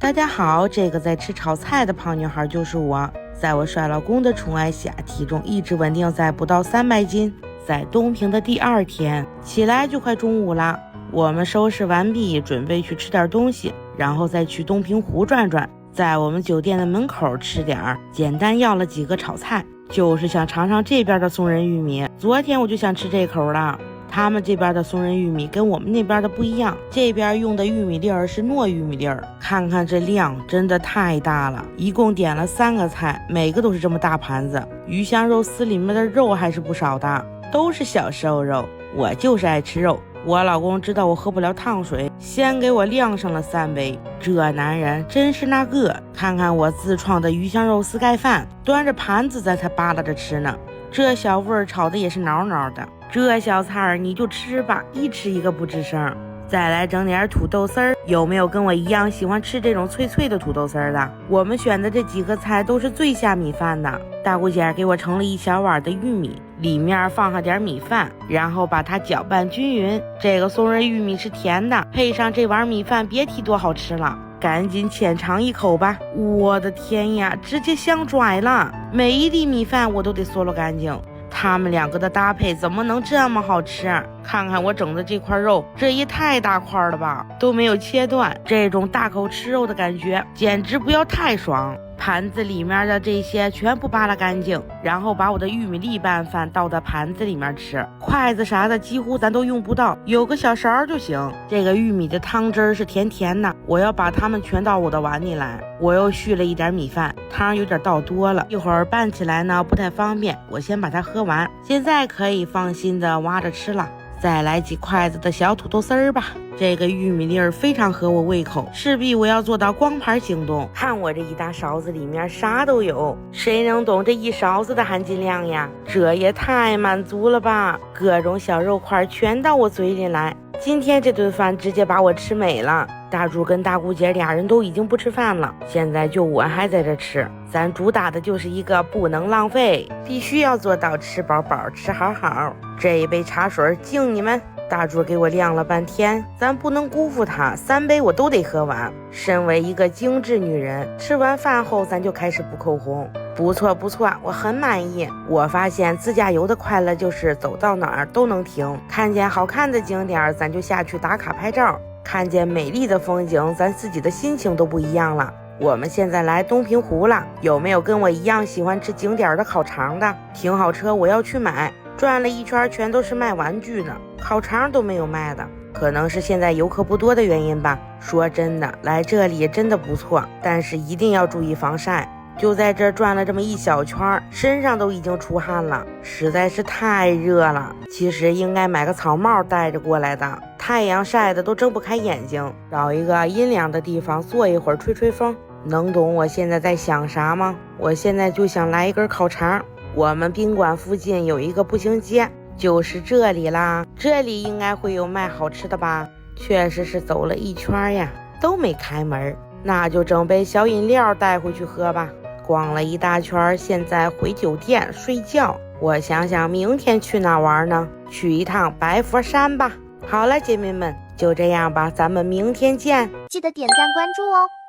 大家好，这个在吃炒菜的胖女孩就是我。在我帅老公的宠爱下，体重一直稳定在不到300斤。在东平的第2天，起来就快中午了。我们收拾完毕，准备去吃点东西，然后再去东平湖转转，在我们酒店的门口吃点简单要了几个炒菜，就是想尝尝这边的松仁玉米。昨天我就想吃这口了。他们这边的松仁玉米跟我们那边的不一样，这边用的玉米粒儿是糯玉米粒儿。看看这量真的太大了，一共点了3个菜，每个都是这么大盘子。鱼香肉丝里面的肉还是不少的，都是小瘦肉。我就是爱吃肉。我老公知道我喝不了烫水，先给我晾上了3杯。这男人真是那个，看看我自创的鱼香肉丝盖饭，端着盘子在他扒拉着吃呢。这小味儿炒的也是挠挠的。这小菜儿你就吃吧，一吃一个不吱声。再来整点土豆丝儿，有没有跟我一样喜欢吃这种脆脆的土豆丝儿的？我们选的这几个菜都是最下米饭的。大姑姐给我盛了1小碗的玉米，里面放上点米饭，然后把它搅拌均匀。这个松仁玉米是甜的，配上这碗米饭，别提多好吃了。赶紧浅尝一口吧！我的天呀，直接香拽了，每一粒米饭我都得嗦了干净。他们2个的搭配怎么能这么好吃？看看我整的这块肉，这也太大块了吧，都没有切断。这种大口吃肉的感觉简直不要太爽。盘子里面的这些全部扒拉干净，然后把我的玉米粒拌饭倒到盘子里面吃。筷子啥的几乎咱都用不到，有个小勺就行。这个玉米的汤汁是甜甜的，我要把它们全倒我的碗里来。我又续了一点米饭，汤有点倒多了，一会儿拌起来呢不太方便，我先把它喝完。现在可以放心的挖着吃了。再来几筷子的小土豆丝儿吧，这个玉米粒儿非常合我胃口，势必我要做到光盘行动。看我这一大勺子里面啥都有，谁能懂这一勺子的含金量呀？这也太满足了吧，各种小肉块全到我嘴里来。今天这顿饭直接把我吃美了。大猪跟大姑姐俩人都已经不吃饭了，现在就我还在这吃。咱主打的就是一个不能浪费，必须要做到吃饱饱吃好好。这一杯茶水敬你们。大猪给我晾了半天，咱不能辜负他，3杯我都得喝完。身为一个精致女人，吃完饭后咱就开始补口红。不错不错，我很满意。我发现自驾游的快乐就是走到哪儿都能停，看见好看的景点咱就下去打卡拍照，看见美丽的风景咱自己的心情都不一样了。我们现在来东平湖了，有没有跟我一样喜欢吃景点的烤肠的？停好车，我要去买。转了一圈全都是卖玩具的，烤肠都没有卖的，可能是现在游客不多的原因吧。说真的，来这里真的不错，但是一定要注意防晒。就在这转了这么一小圈，身上都已经出汗了，实在是太热了。其实应该买个草帽戴着过来的，太阳晒的都睁不开眼睛。找一个阴凉的地方坐一会儿吹吹风。能懂我现在在想啥吗？我现在就想来一根烤肠。我们宾馆附近有一个步行街，就是这里啦。这里应该会有卖好吃的吧？确实是走了一圈呀，都没开门。那就整杯小饮料带回去喝吧。逛了一大圈，现在回酒店睡觉。我想想明天去哪玩呢？去一趟白佛山吧。好了，姐妹们，就这样吧，咱们明天见。记得点赞关注哦。